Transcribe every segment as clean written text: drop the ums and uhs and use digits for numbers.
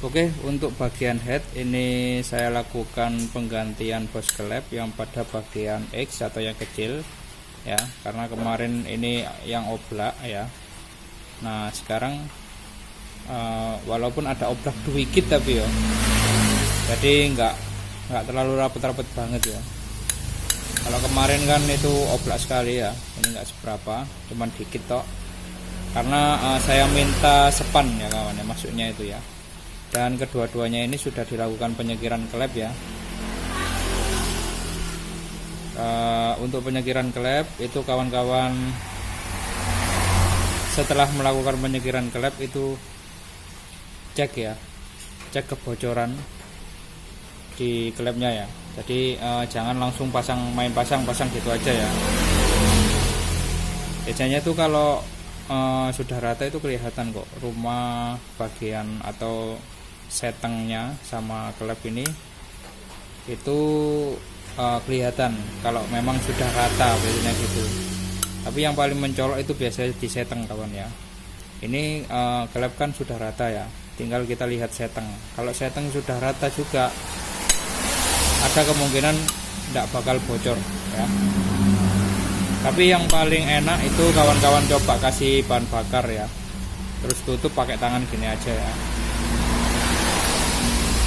Oke, untuk bagian head ini saya lakukan penggantian bos klep yang pada bagian X atau yang kecil ya, karena kemarin ini yang oblak ya. Nah sekarang walaupun ada oblak dikit tapi ya, jadi nggak terlalu rapet-rapet banget ya. Kalau kemarin kan itu oblak sekali ya, ini nggak seberapa, cuman dikit tok. Karena saya minta sepan ya kawan ya, maksudnya itu ya. Dan kedua-duanya ini sudah dilakukan penyekiran klep ya. Untuk penyekiran klep itu kawan-kawan setelah melakukan penyekiran klep itu cek ya, cek kebocoran di klepnya ya. Jadi jangan langsung main pasang gitu aja ya. Biasanya tuh kalau sudah rata itu kelihatan kok, rumah bagian atau setengnya sama klep ini itu kelihatan kalau memang sudah rata biasanya gitu. Tapi yang paling mencolok itu biasanya di seteng kawan ya. Ini klep kan sudah rata ya, tinggal kita lihat seteng. Kalau seteng sudah rata juga ada kemungkinan tidak bakal bocor ya. Tapi yang paling enak itu kawan-kawan coba kasih bahan bakar ya, terus tutup pakai tangan gini aja ya.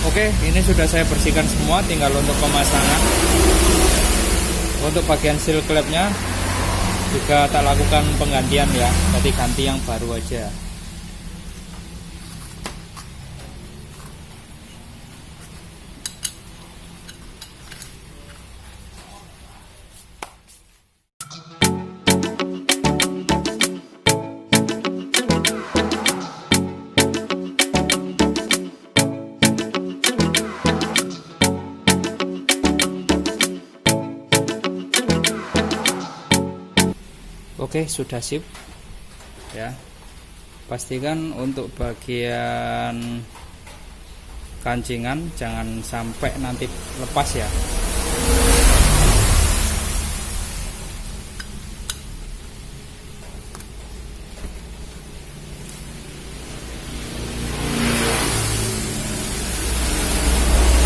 Oke, ini sudah saya bersihkan semua, tinggal untuk pemasangan. Untuk bagian seal klepnya juga tak lakukan penggantian ya, jadi ganti yang baru aja. Oke, sudah sip ya. Pastikan untuk bagian kancingan jangan sampai nanti lepas ya.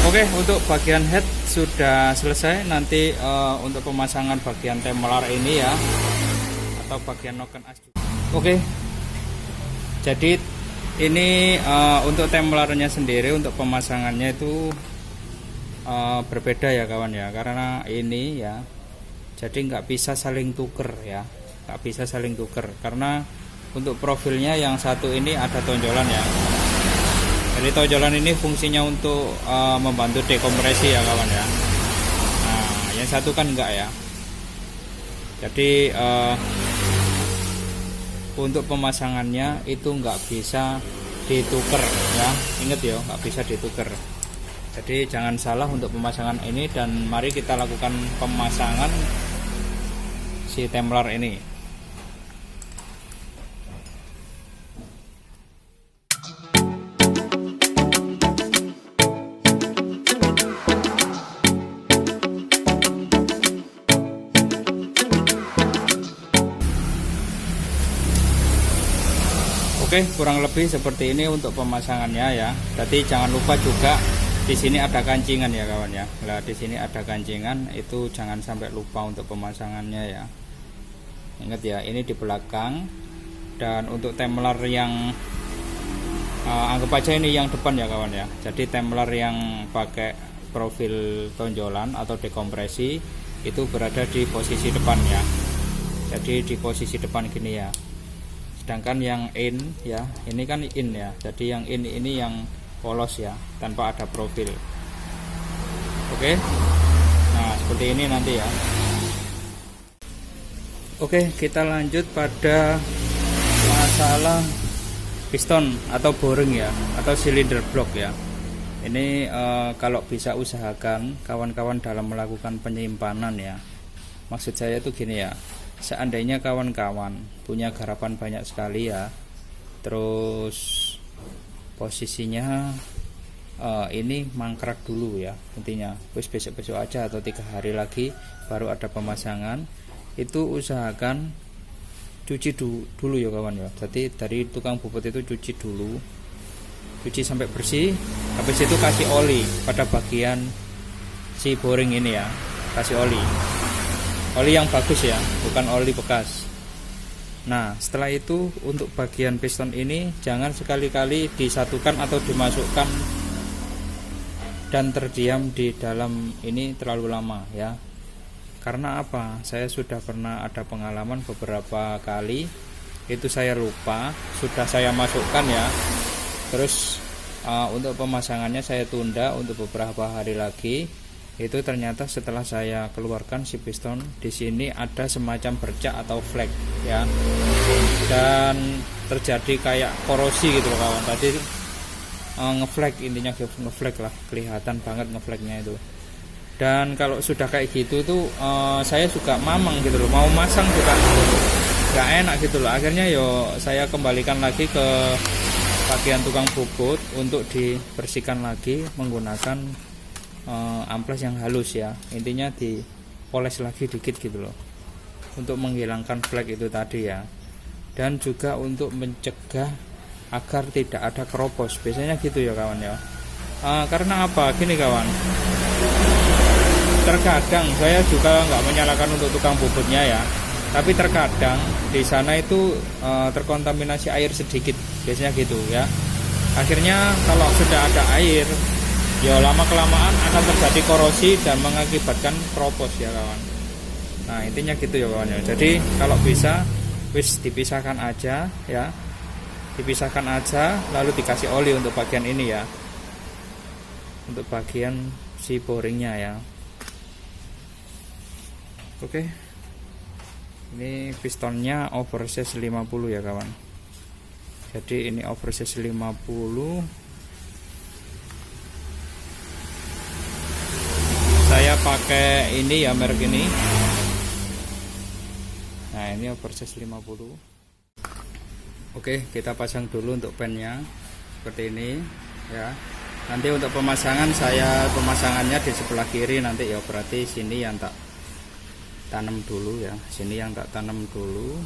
Oke, untuk bagian head sudah selesai. Nanti untuk pemasangan bagian temelar ini ya, atau bagian noken as juga. Oke, jadi ini untuk templarnya sendiri untuk pemasangannya itu berbeda ya kawan ya, karena ini ya jadi nggak bisa saling tuker ya, nggak bisa saling tuker karena untuk profilnya yang satu ini ada tonjolan ya. Jadi tonjolan ini fungsinya untuk membantu dekompresi ya kawan ya. Nah yang satu kan enggak ya. Jadi untuk pemasangannya itu nggak bisa ditukar ya, ingat ya, nggak bisa ditukar. Jadi jangan salah untuk pemasangan ini, dan mari kita lakukan pemasangan si templar ini. Oke, kurang lebih seperti ini untuk pemasangannya ya. Jadi jangan lupa juga di sini ada kancingan ya kawan ya. Nah, di sini ada kancingan, itu jangan sampai lupa untuk pemasangannya ya. Ingat ya, ini di belakang. Dan untuk templar yang anggap aja ini yang depan ya kawan ya. Jadi templar yang pakai profil tonjolan atau dekompresi itu berada di posisi depan ya. Jadi di posisi depan gini ya. Sedangkan yang in ya, ini kan in ya, jadi yang in ini yang polos ya, tanpa ada profil. Oke, nah seperti ini nanti ya. Oke, kita lanjut pada masalah piston atau boring ya, atau silinder block ya. Ini kalau bisa usahakan kawan-kawan dalam melakukan penyimpanan ya, maksud saya itu gini ya. Seandainya kawan-kawan punya garapan banyak sekali ya, terus posisinya ini mangkrak dulu ya, intinya wis besok-besok aja atau 3 hari lagi baru ada pemasangan, itu usahakan cuci dulu ya kawan ya. Jadi dari tukang bobot itu cuci dulu cuci sampai bersih. Habis itu kasih oli pada bagian si boring ini ya, kasih oli yang bagus ya, bukan oli bekas. Nah setelah itu untuk bagian piston ini jangan sekali-kali disatukan atau dimasukkan dan terdiam di dalam ini terlalu lama ya. Karena apa? Saya sudah pernah ada pengalaman beberapa kali, itu saya lupa, sudah saya masukkan ya. Terus untuk pemasangannya saya tunda untuk beberapa hari lagi. Itu ternyata setelah saya keluarkan si piston, di sini ada semacam bercak atau flek ya. Dan terjadi kayak korosi gitu loh kawan. Tadi ngeflek, intinya ngeflek lah, kelihatan banget ngefleknya itu. Dan kalau sudah kayak gitu tuh saya juga mamang gitu loh, mau masang juga gak enak gitu loh. Akhirnya saya kembalikan lagi ke bagian tukang bubut untuk dibersihkan lagi menggunakan amplas yang halus ya. Intinya dipoles lagi dikit gitu loh, untuk menghilangkan flek itu tadi ya. Dan juga untuk mencegah agar tidak ada keropos, biasanya gitu ya kawan ya. Karena apa? Gini kawan, terkadang saya juga nggak menyalahkan untuk tukang bubutnya ya, tapi terkadang di sana itu terkontaminasi air sedikit, biasanya gitu ya. Akhirnya kalau sudah ada air, ya lama kelamaan akan terjadi korosi dan mengakibatkan keropos ya kawan. Nah intinya gitu ya kawan ya. Jadi kalau bisa wis dipisahkan aja ya, dipisahkan aja, lalu dikasih oli untuk bagian ini ya, untuk bagian si boringnya ya. Oke, ini pistonnya oversize 50 ya kawan. Jadi ini oversize 50. Saya pakai ini ya, merek ini. Nah ini oversize 50. Oke, kita pasang dulu untuk pennya seperti ini ya. Nanti untuk pemasangannya di sebelah kiri nanti ya, berarti sini yang tak tanam dulu ya, sini yang tak tanam dulu.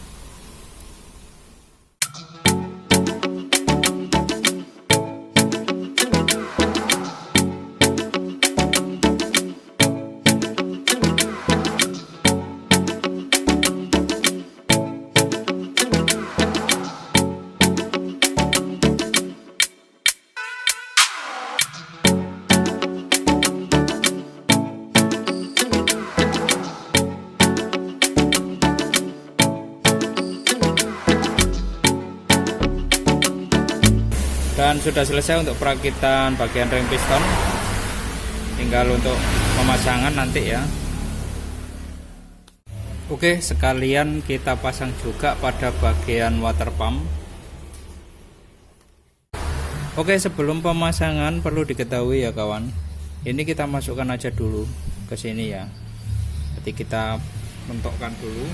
Dan sudah selesai untuk perakitan bagian ring piston, tinggal untuk pemasangan nanti ya. Oke, sekalian kita pasang juga pada bagian water pump. Oke, sebelum pemasangan perlu diketahui ya kawan, ini kita masukkan aja dulu ke sini ya. Jadi kita mentokkan dulu.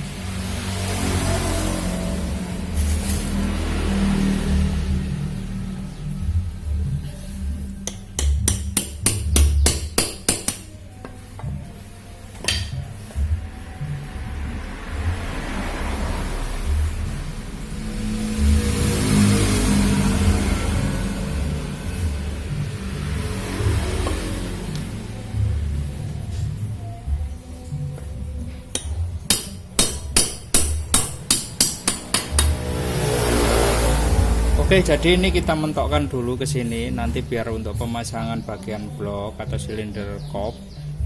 Oke, jadi ini kita mentokkan dulu ke sini, nanti biar untuk pemasangan bagian blok atau silinder kop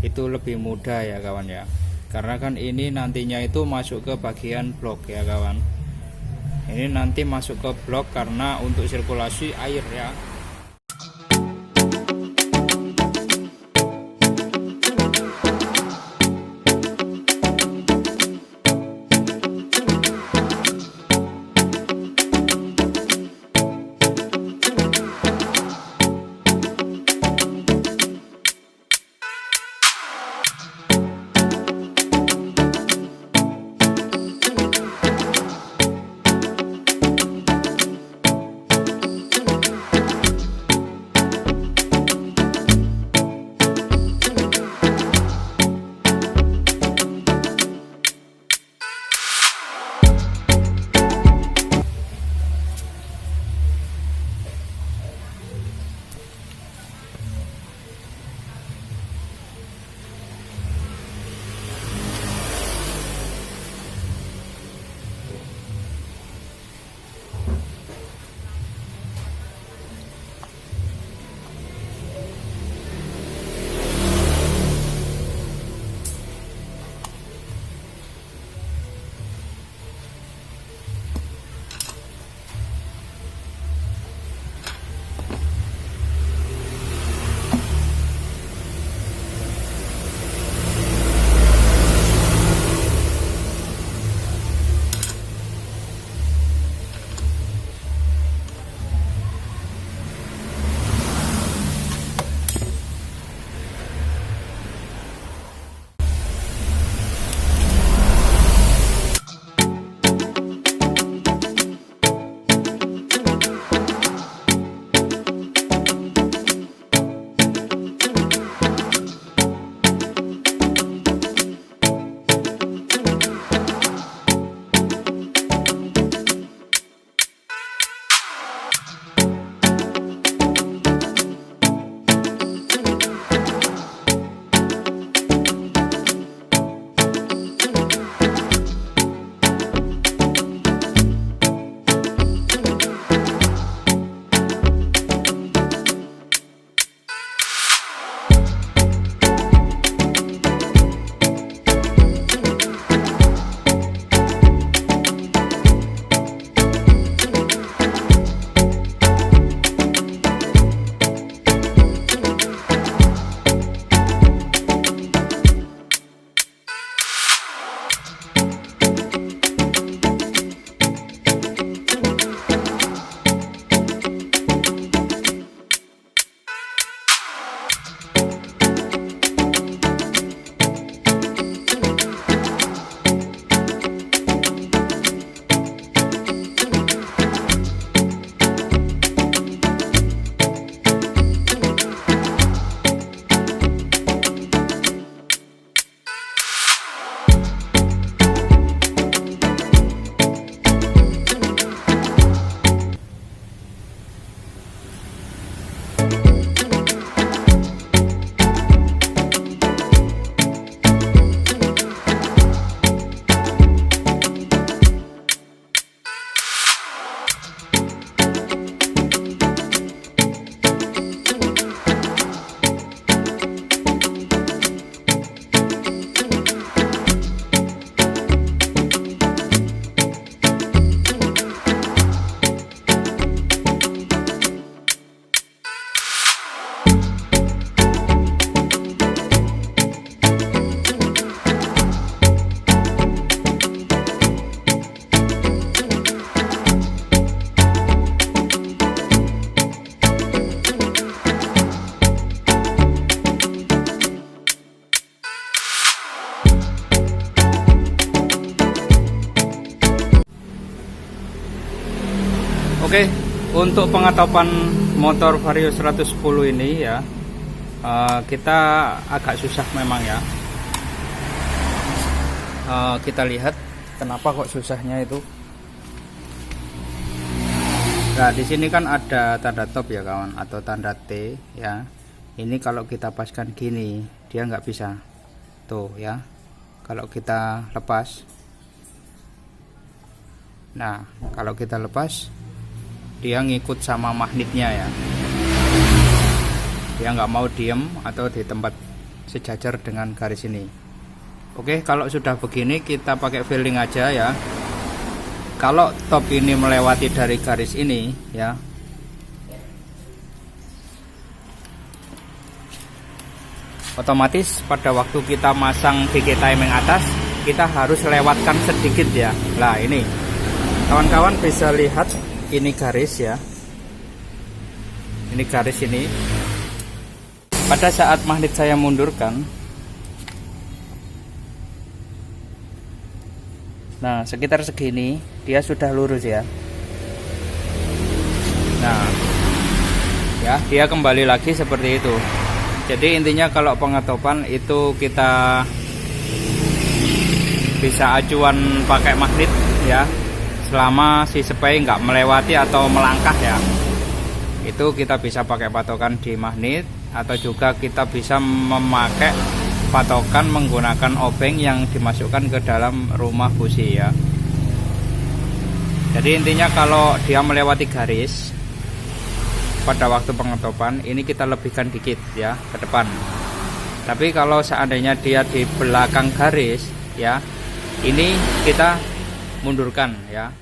itu lebih mudah ya kawan ya. Karena kan ini nantinya itu masuk ke bagian blok ya kawan. Ini nanti masuk ke blok karena untuk sirkulasi air ya. untuk pengetopan motor Vario 110 ini ya, kita agak susah memang ya. Kita lihat kenapa kok susahnya itu. Nah, di sini kan ada tanda top ya kawan, atau tanda T ya. Ini kalau kita paskan gini, dia nggak bisa. Tuh ya. Kalau kita lepas. Nah, kalau kita lepas, dia ngikut sama magnetnya ya. Dia nggak mau diem atau di tempat sejajar dengan garis ini. Oke, kalau sudah begini kita pakai filling aja ya. Kalau top ini melewati dari garis ini ya, otomatis pada waktu kita masang gigi timing atas, kita harus lewatkan sedikit ya. Nah ini kawan-kawan bisa lihat, ini garis ya, ini garis ini. Pada saat magnet saya mundurkan, nah sekitar segini dia sudah lurus ya. Nah ya, dia kembali lagi seperti itu. Jadi intinya kalau pengetopan itu kita bisa acuan pakai magnet ya, selama si spray nggak melewati atau melangkah ya. Itu kita bisa pakai patokan di magnet, atau juga kita bisa memakai patokan menggunakan obeng yang dimasukkan ke dalam rumah busi ya. Jadi intinya kalau dia melewati garis pada waktu pengetopan, ini kita lebihkan dikit ya ke depan. Tapi kalau seandainya dia di belakang garis ya, ini kita mundurkan ya.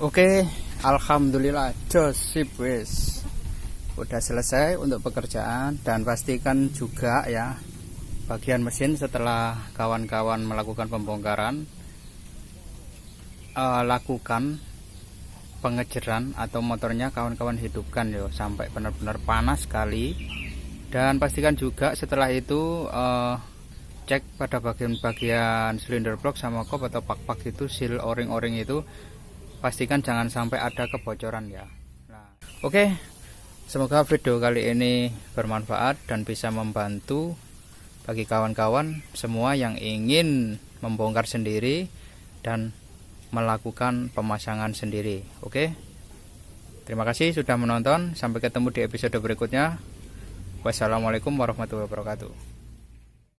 Oke, alhamdulillah josip wis. Udah selesai untuk pekerjaan, dan pastikan juga ya bagian mesin setelah kawan-kawan melakukan pembongkaran, lakukan pengejeran atau motornya kawan-kawan hidupkan yo sampai benar-benar panas sekali. Dan pastikan juga setelah itu cek pada bagian-bagian silinder blok sama kop atau pak-pak itu, seal o-ring itu pastikan jangan sampai ada kebocoran ya. Nah, oke, semoga video kali ini bermanfaat dan bisa membantu bagi kawan-kawan semua yang ingin membongkar sendiri dan melakukan pemasangan sendiri. Oke, terima kasih sudah menonton, sampai ketemu di episode berikutnya. Wassalamualaikum warahmatullahi wabarakatuh.